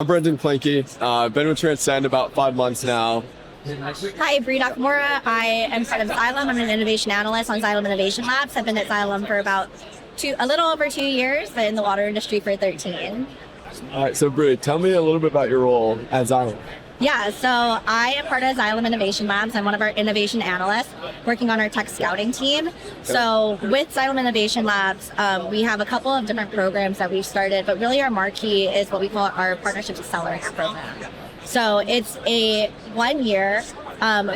I'm Brendan Planky. I've been with Transcend about 5 months now. Hi, Bri Nakamura. I am part of Xylem. I'm an innovation analyst on Xylem Innovation Labs. I've been at Xylem for about a little over 2 years, but in the water industry for 13. All right, so Bri, tell me a little bit about your role at Xylem. Yeah, so I am part of Xylem Innovation Labs. I'm one of our innovation analysts working on our tech scouting team. So with Xylem Innovation Labs, we have a couple of different programs that we've started, but really our marquee is what we call our Partnerships Accelerate program. So it's a 1 year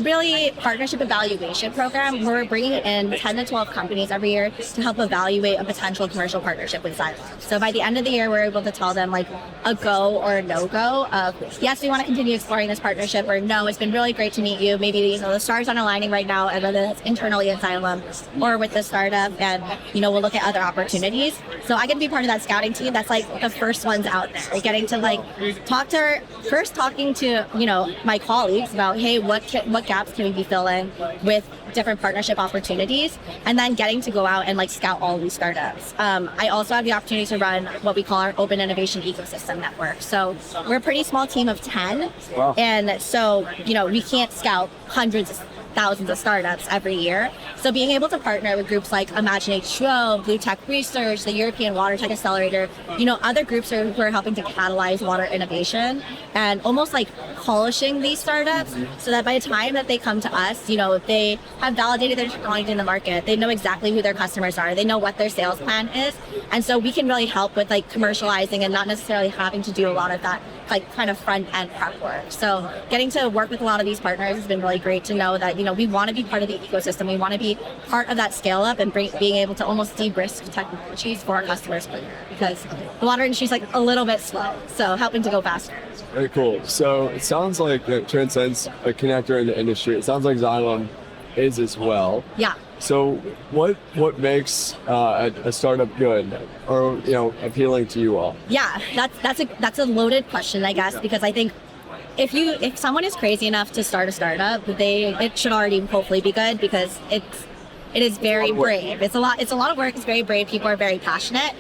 really partnership evaluation program where we're bringing in 10 to 12 companies every year to help evaluate a potential commercial partnership with Xylem. So by the end of the year, we're able to tell them like a go or a no-go of, yes, we want to continue exploring this partnership, or no, it's been really great to meet you. Maybe the stars aren't aligning right now, and whether that's internally at Xylem or with the startup, and we'll look at other opportunities. So I get to be part of that scouting team. That's like the first ones out there, getting to like talking to my colleagues about, hey, what gaps can we be filling with different partnership opportunities, and then getting to go out and like scout all these startups. I also have the opportunity to run what we call our Open Innovation Ecosystem Network. So we're a pretty small team of 10. Wow. And so, we can't scout hundreds of thousands of startups every year. So being able to partner with groups like Imagine H2O, Blue Tech Research, the European Water Tech Accelerator, other groups who are helping to catalyze water innovation and almost like polishing these startups so that by the time that they come to us, they have validated their technology in the market. They know exactly who their customers are. They know what their sales plan is. And so we can really help with like commercializing and not necessarily having to do a lot of that like kind of front end prep work. So getting to work with a lot of these partners has been really great to know that, we want to be part of the ecosystem. We want to be part of that scale up and being able to almost de-risk technologies for our customers because the water industry is like a little bit slow. So helping to go faster. Very cool. So it sounds like Transcend's a connector in the industry. It sounds like Xylem is as well. Yeah. So what makes a startup good or appealing to you all? Yeah, that's a loaded question, I guess, because I think if someone is crazy enough to start a startup, it should already hopefully be good because it is very brave. It's a lot of work. It's very brave. People are very passionate.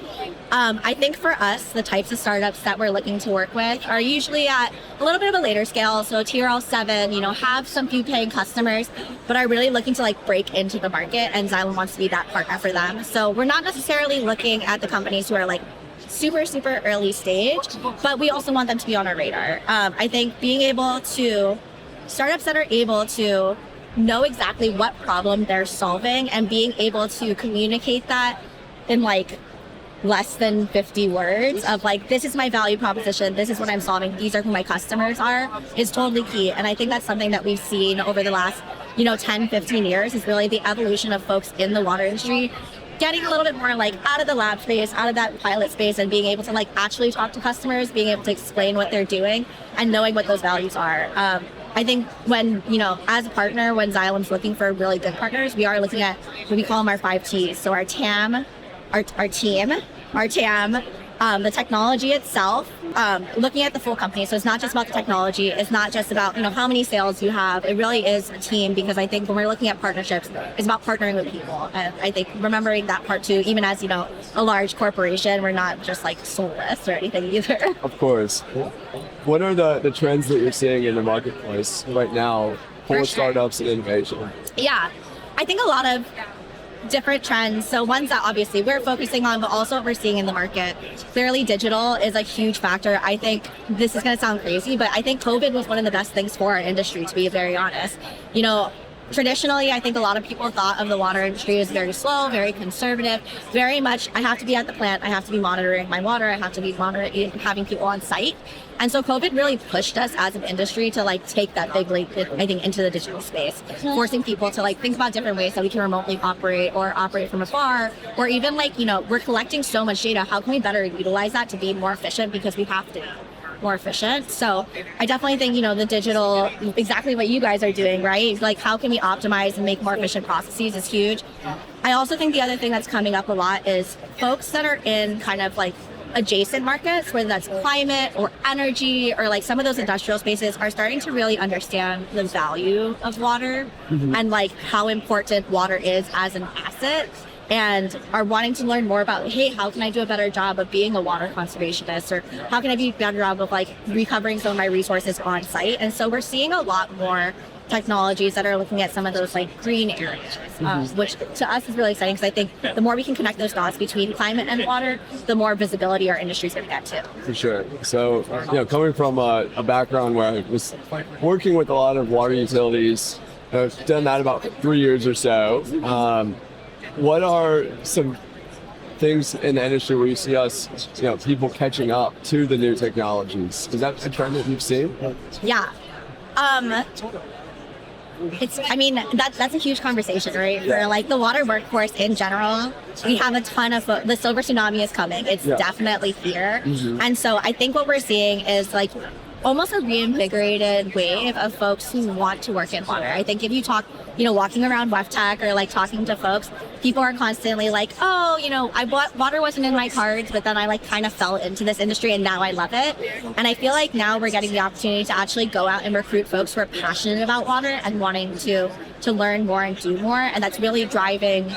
I think for us, the types of startups that we're looking to work with are usually at a little bit of a later scale. So tier L7, have some few paying customers, but are really looking to like break into the market, and Xylem wants to be that partner for them. So we're not necessarily looking at the companies who are like super, super early stage, but we also want them to be on our radar. I think startups that are able to know exactly what problem they're solving and being able to communicate that in like less than 50 words of like, this is my value proposition, this is what I'm solving, these are who my customers are, is totally key. And I think that's something that we've seen over the last 10, 15 years is really the evolution of folks in the water industry getting a little bit more like out of the lab space, out of that pilot space, and being able to like actually talk to customers, being able to explain what they're doing and knowing what those values are. I think when, as a partner, when Xylem's looking for really good partners, we are looking at what we call them our 5 T's. So our TAM, our team, our TAM, the technology itself, looking at the full company. So it's not just about the technology. It's not just about, how many sales you have. It really is a team, because I think when we're looking at partnerships, it's about partnering with people. And I think remembering that part too, even as, a large corporation, we're not just like soulless or anything either. Of course. What are the trends that you're seeing in the marketplace right now for startups and innovation? Yeah, I think a lot of different trends. So ones that obviously we're focusing on, but also what we're seeing in the market. Clearly digital is a huge factor. I think this is going to sound crazy, but I think COVID was one of the best things for our industry, to be very honest. Traditionally, I think a lot of people thought of the water industry as very slow, very conservative, very much, I have to be at the plant, I have to be monitoring my water, I have to be monitoring, having people on site. And so COVID really pushed us as an industry to like take that big leap, I think, into the digital space, forcing people to like think about different ways that we can remotely operate or operate from afar, or even like, we're collecting so much data, how can we better utilize that to be more efficient, because we have to more efficient. So I definitely think, the digital, exactly what you guys are doing, right? Like how can we optimize and make more efficient processes is huge. I also think the other thing that's coming up a lot is folks that are in kind of like adjacent markets, whether that's climate or energy or like some of those industrial spaces, are starting to really understand the value of water and like how important water is as an asset. and are wanting to learn more about, hey, how can I do a better job of being a water conservationist, or how can I be a better job of like recovering some of my resources on site. And so we're seeing a lot more technologies that are looking at some of those like green areas, which to us is really exciting, because I think the more we can connect those dots between climate and water, the more visibility our industry is going to get to. For sure. So, coming from a background where I was working with a lot of water utilities, I've done that about 3 years or so. What are some things in the industry where you see us, people catching up to the new technologies? Is that a trend that you've seen? Yeah. That's a huge conversation, right? For like the water workforce in general, we have a ton of, the silver tsunami is coming. It's definitely here. And so I think what we're seeing is like almost a reinvigorated wave of folks who want to work in water. I think if you talk, walking around WEFTech or like talking to folks, people are constantly like, oh, water wasn't in my cards, but then I like kind of fell into this industry and now I love it. And I feel like now we're getting the opportunity to actually go out and recruit folks who are passionate about water and wanting to learn more and do more. And that's really driving,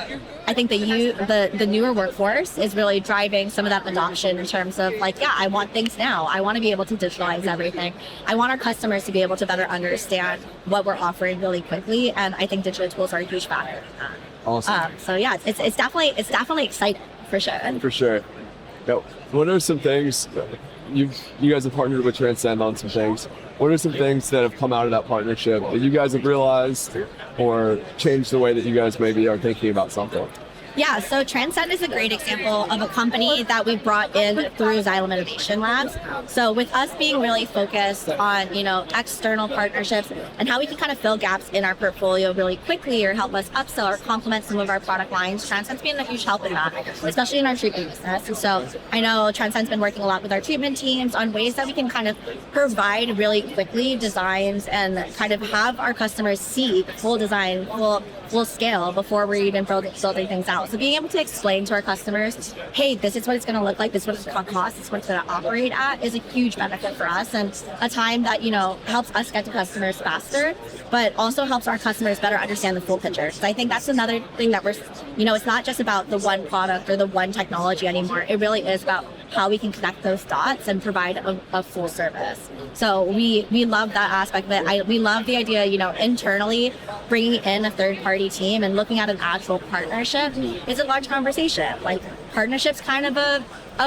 I think the newer workforce is really driving some of that adoption in terms of like, yeah, I want things now. I want to be able to digitalize everything. I want our customers to be able to better understand what we're offering really quickly. And I think digital tools are a huge factor in that. Awesome. So yeah, it's definitely exciting for sure. For sure. What are some things you guys have partnered with Transcend on some things? What are some things that have come out of that partnership that you guys have realized or changed the way that you guys maybe are thinking about something? Yeah, so Transcend is a great example of a company that we brought in through Xylem Innovation Labs. So with us being really focused on, external partnerships and how we can kind of fill gaps in our portfolio really quickly or help us upsell or complement some of our product lines, Transcend's been a huge help in that, especially in our treatment business. And so I know Transcend's been working a lot with our treatment teams on ways that we can kind of provide really quickly designs and kind of have our customers see full design, full scale before we're even building things out. So being able to explain to our customers, hey, this is what it's going to look like, this is what it's going to cost, this is what it's going to operate at, is a huge benefit for us, and a time that helps us get to customers faster, but also helps our customers better understand the full picture. So I think that's another thing that we're, it's not just about the one product or the one technology anymore. It really is about how we can connect those dots and provide a full service. So we love that aspect of it. We love the idea, internally bringing in a third-party team and looking at an actual partnership is a large conversation. Like, partnership's kind of a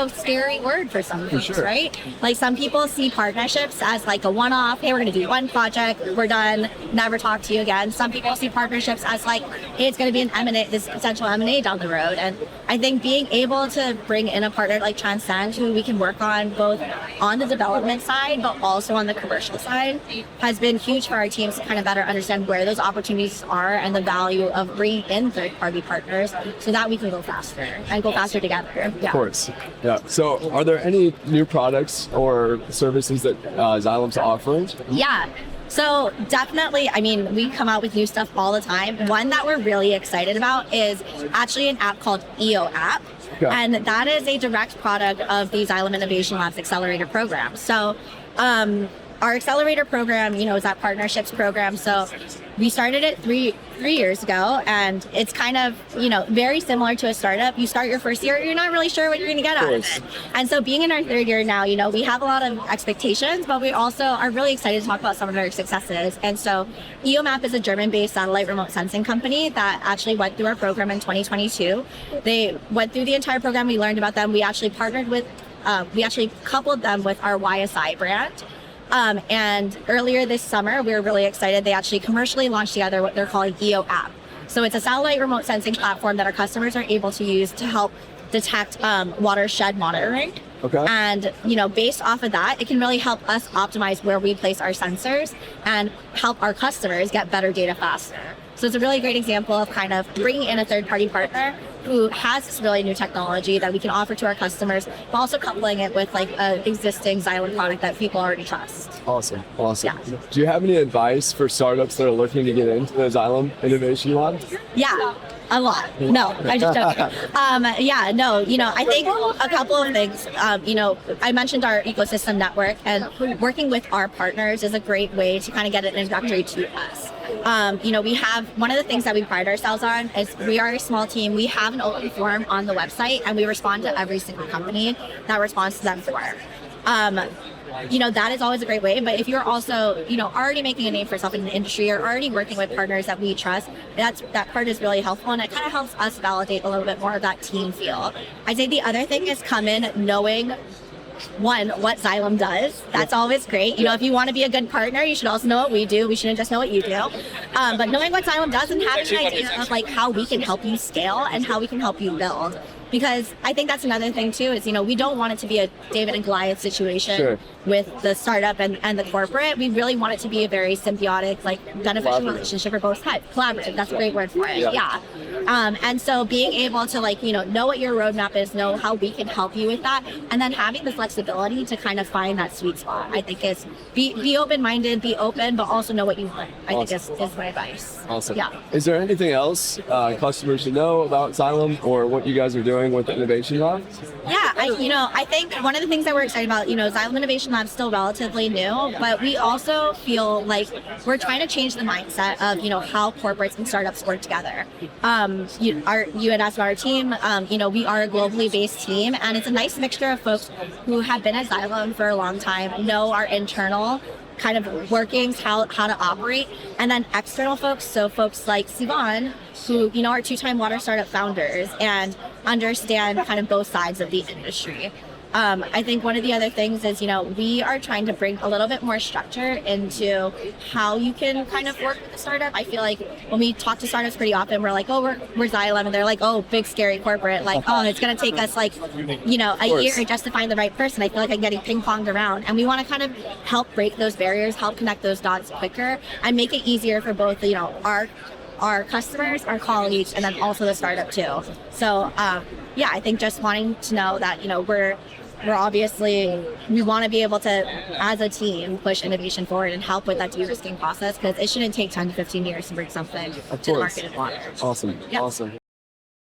scary word for some folks, right? Like, some people see partnerships as like a one-off. Hey, we're going to do one project, we're done, never talk to you again. Some people see partnerships as like, hey, it's going to be this potential M&A down the road. And I think being able to bring in a partner like Transcend, who we can work on both on the development side, but also on the commercial side, has been huge for our teams to kind of better understand where those opportunities are and the value of bringing in third-party partners so that we can go faster and go faster together. Yeah. Of course. Yeah. So are there any new products or services that Xylem's offering? Yeah. So definitely, we come out with new stuff all the time. One that we're really excited about is actually an app called EO App. Okay. And that is a direct product of the Xylem Innovation Labs Accelerator program. So our accelerator program, is that partnerships program. So we started it three years ago, and it's kind of, very similar to a startup. You start your first year, you're not really sure what you're going to get out of it. And so being in our third year now, we have a lot of expectations, but we also are really excited to talk about some of our successes. And so EOMAP is a German-based satellite remote sensing company that actually went through our program in 2022. They went through the entire program. We learned about them. We actually partnered with, we actually coupled them with our YSI brand. And earlier this summer, we were really excited. They actually commercially launched together what they're calling EO App. So it's a satellite remote sensing platform that our customers are able to use to help detect watershed monitoring. Okay. And, based off of that, it can really help us optimize where we place our sensors and help our customers get better data faster. So it's a really great example of kind of bringing in a third-party partner who has this really new technology that we can offer to our customers, but also coupling it with like an existing Xylem product that people already trust. Awesome. Yeah. Do you have any advice for startups that are looking to get into the Xylem Innovation Lab? Yeah. A lot. No, I'm just joking. I think a couple of things. I mentioned our ecosystem network, and working with our partners is a great way to kind of get an introductory to us. We have one of the things that we pride ourselves on is we are a small team. We have an open forum on the website, and we respond to every single company that responds to them for. That is always a great way. But if you're also, already making a name for yourself in the industry or already working with partners that we trust, that part is really helpful. And it kind of helps us validate a little bit more of that team feel. I'd say the other thing is come in knowing, one, what Xylem does. That's always great. If you want to be a good partner, you should also know what we do. We shouldn't just know what you do. But knowing what Xylem does and having an idea of how we can help you scale and how we can help you build. Because I think that's another thing too is, we don't want it to be a David and Goliath situation with the startup and the corporate. We really want it to be a very symbiotic, beneficial relationship for both sides. Collaborative, that's a great word for it. Yeah. And so being able to know what your roadmap is, know how we can help you with that, and then having the flexibility to kind of find that sweet spot, I think is be open-minded, be open, but also know what you want. I think is my advice. Awesome. Yeah. Is there anything else customers should know about Xylem or what you guys are doing with the Innovation Lab? Yeah, I think one of the things that we're excited about, Xylem Innovation Lab is still relatively new, but we also feel like we're trying to change the mindset of, how corporates and startups work together. You had asked about our team. We are a globally based team, and it's a nice mixture of folks who have been at Xylem for a long time, know our internal kind of workings, how to operate, and then external folks, so folks like Sivan, who are two-time water startup founders and understand kind of both sides of the industry. I think one of the other things is, we are trying to bring a little bit more structure into how you can kind of work with a startup. I feel like when we talk to startups pretty often, we're like, oh, we're Xylem, and they're like, oh, big scary corporate, it's going to take us a year just to find the right person. I feel like I'm getting ping-ponged around, and we want to kind of help break those barriers, help connect those dots quicker, and make it easier for both, our customers, our colleagues, and then also the startup too. So I think just wanting to know that we're obviously, we want to be able to, as a team, push innovation forward and help with that de-risking process, because it shouldn't take 10 to 15 years to bring something to the market in water. Awesome. Yep. Awesome.